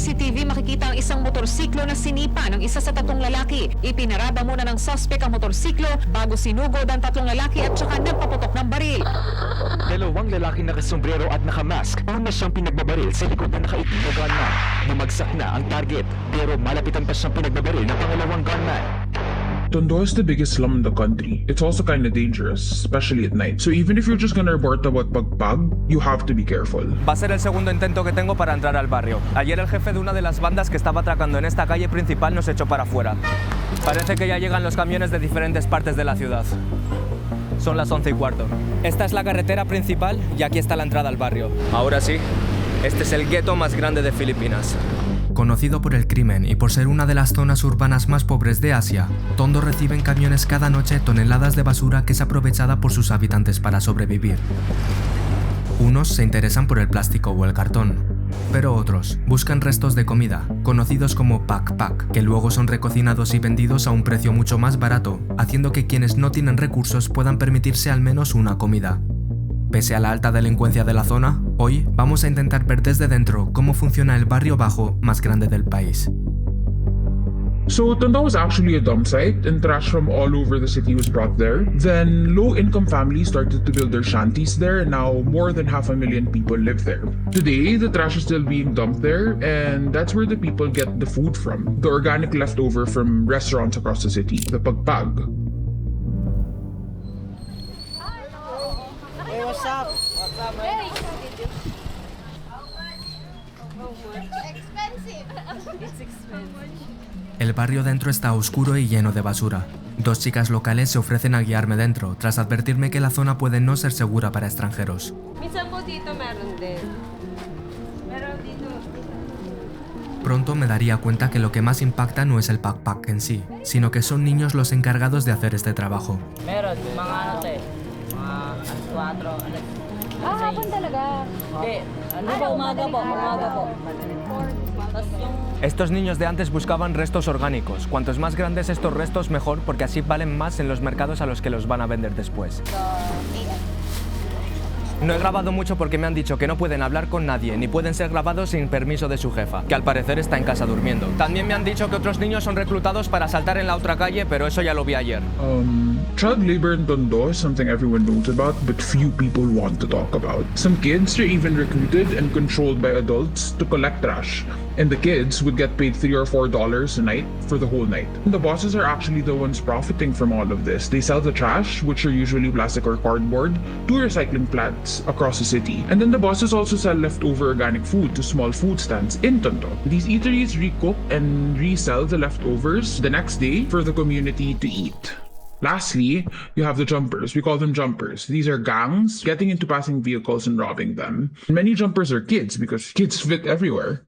CCTV makikita ang isang motorsiklo na sinipa ng isa sa tatlong lalaki. Ipinarada muna ng suspect ang motorsiklo bago sinugod ang tatlong lalaki at saka nagpaputok ng baril. Dalawang lalaking nakasombrero at nakamask. Una siyang pinagbabaril sa likod na nakaitim na gunman. Bumagsak na ang target, pero malapitan pa siyang pinagbabaril ng pangalawang gunman. Tondo is the biggest slum in the country. It's also kind of dangerous, especially at night. So even if you're just gonna report about pagpag, you have to be careful. Va a ser el segundo intento que tengo para entrar al barrio. Ayer el jefe de una de las bandas que estaba atracando en esta calle principal nos echó para afuera. Parece que ya llegan los camiones de diferentes partes de la ciudad. Son las 11:15. Esta es la carretera principal y aquí está la entrada al barrio. Ahora sí, este es el gueto más grande de Filipinas. Conocido por el crimen y por ser una de las zonas urbanas más pobres de Asia, Tondo recibe en camiones cada noche toneladas de basura que es aprovechada por sus habitantes para sobrevivir. Unos se interesan por el plástico o el cartón, pero otros buscan restos de comida, conocidos como pak-pak, que luego son recocinados y vendidos a un precio mucho más barato, haciendo que quienes no tienen recursos puedan permitirse al menos una comida. Pese a la alta delincuencia de la zona, hoy vamos a intentar ver desde dentro cómo funciona el barrio bajo más grande del país. So Tondo was actually a dump site, and trash from all over the city was brought there. Then low-income families started to build their shanties there, and now more than 500,000 people live there. Today, the trash is still being dumped there, and that's where the people get the food from, the organic leftover from restaurants across the city, the pagpag. Hey, what's up? What's up, man? Expensive. It's expensive. El barrio dentro está oscuro y lleno de basura. Dos chicas locales se ofrecen a guiarme dentro, tras advertirme que la zona puede no ser segura para extranjeros. Minsan po dito meron din. Meron dito. Pronto me daría cuenta que lo que más impacta no es el backpack en sí, sino que son niños los encargados de hacer este trabajo. Meron, mga ano te, mga alas 4, alas. Hapon talaga. Hindi, ano ba, umaga po. Estos niños de antes buscaban restos orgánicos. Cuantos más grandes estos restos, mejor, porque así valen más en los mercados a los que los van a vender después. No he grabado mucho porque me han dicho que no pueden hablar con nadie, ni pueden ser grabados sin permiso de su jefa, que al parecer está en casa durmiendo. También me han dicho que otros niños son reclutados para saltar en la otra calle, pero eso ya lo vi ayer. Child labor in Tondo is something everyone knows about, but few people want to talk about. Some kids are even recruited and controlled by adults to collect trash, and the kids would get paid $3 or $4 a night for the whole night. The bosses are actually the ones profiting from all of this. They sell the trash, which are usually plastic or cardboard, to recycling plants across the city. And then the bosses also sell leftover organic food to small food stands in Tondo. These eateries recook and resell the leftovers the next day for the community to eat. Lastly, you have the jumpers. We call them jumpers. These are gangs getting into passing vehicles and robbing them. Many jumpers are kids because kids fit everywhere.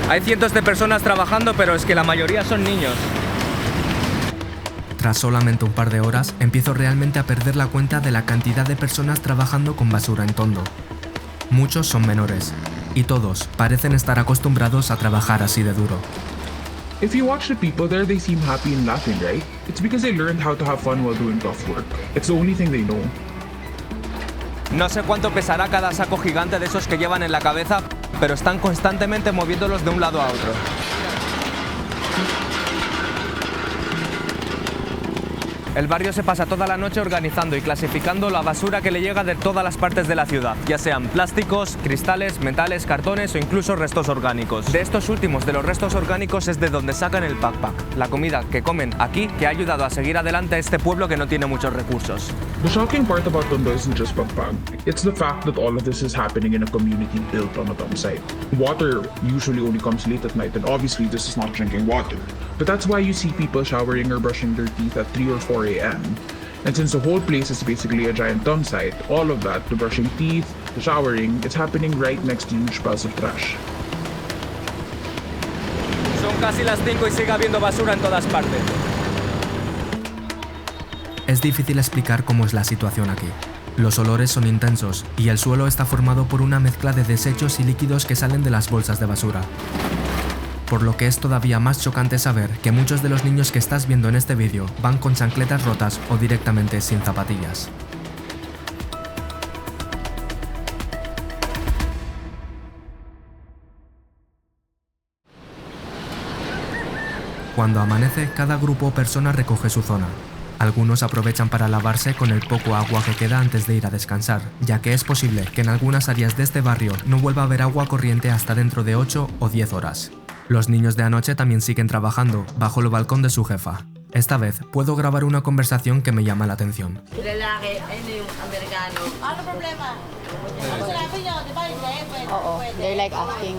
Hay cientos de personas trabajando, pero es que la mayoría son niños. Tras solamente un par de horas, empiezo realmente a perder la cuenta de la cantidad de personas trabajando con basura en Tondo. Muchos son menores, y todos parecen estar acostumbrados a trabajar así de duro. If you watch the people there, they seem happy and laughing, right? It's because they learned how to have fun while doing tough work. It's the only thing they know. No sé cuánto pesará cada saco gigante de esos que llevan en la cabeza, pero están constantemente moviéndolos de un lado a otro. El barrio se pasa toda la noche organizando y clasificando la basura que le llega de todas las partes de la ciudad, ya sean plásticos, cristales, metales, cartones o incluso restos orgánicos. De estos últimos, de los restos orgánicos, es de donde sacan el pak-pak, la comida que comen aquí que ha ayudado a seguir adelante a este pueblo que no tiene muchos recursos. The shocking part about Tondo isn't just pagpag. It's the fact that all of this is happening in a community built on a dump site. Water usually only comes late at night, and obviously this is not drinking water. But that's why you see people showering or brushing their teeth at 3 or 4 a.m. And since the whole place is basically a giant dump site, all of that, the brushing teeth, the showering, it's happening right next to huge piles of trash. Son casi las 5 y sigue habiendo basura en todas partes. Es difícil explicar cómo es la situación aquí. Los olores son intensos y el suelo está formado por una mezcla de desechos y líquidos que salen de las bolsas de basura. Por lo que es todavía más chocante saber que muchos de los niños que estás viendo en este vídeo van con chancletas rotas o directamente sin zapatillas. Cuando amanece, cada grupo o persona recoge su zona. Algunos aprovechan para lavarse con el poco agua que queda antes de ir a descansar, ya que es posible que en algunas áreas de este barrio no vuelva a haber agua corriente hasta dentro de 8 o 10 horas. Los niños de anoche también siguen trabajando, bajo el balcón de su jefa. Esta vez puedo grabar una conversación que me llama la atención. They're like asking.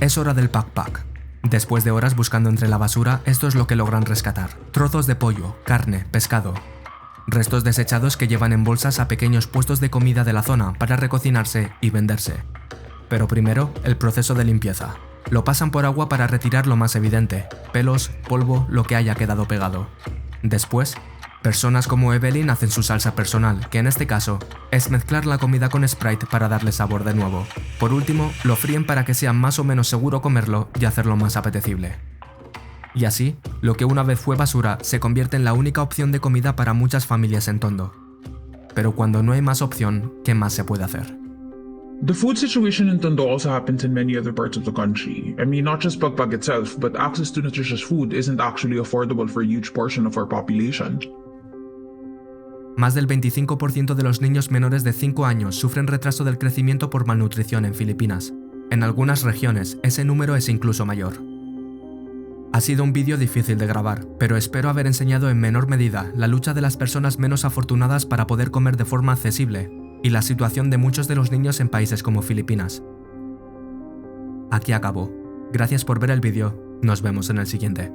Es hora del pack. Después de horas buscando entre la basura, esto es lo que logran rescatar. Trozos de pollo, carne, pescado. Restos desechados que llevan en bolsas a pequeños puestos de comida de la zona para recocinarse y venderse. Pero primero, el proceso de limpieza. Lo pasan por agua para retirar lo más evidente: pelos, polvo, lo que haya quedado pegado. Después, personas como Evelyn hacen su salsa personal, que en este caso es mezclar la comida con Sprite para darle sabor de nuevo. Por último, lo fríen para que sea más o menos seguro comerlo y hacerlo más apetecible. Y así, lo que una vez fue basura se convierte en la única opción de comida para muchas familias en Tondo. Pero cuando no hay más opción, ¿qué más se puede hacer? The food situation in Tondo also happens in many other parts of the country. I mean, not just Pagpag itself, but access to nutritious food isn't actually affordable for a huge portion of our population. Más del 25% de los niños menores de 5 años sufren retraso del crecimiento por malnutrición en Filipinas. En algunas regiones, ese número es incluso mayor. Ha sido un vídeo difícil de grabar, pero espero haber enseñado en menor medida la lucha de las personas menos afortunadas para poder comer de forma accesible y la situación de muchos de los niños en países como Filipinas. Aquí acabo. Gracias por ver el vídeo. Nos vemos en el siguiente.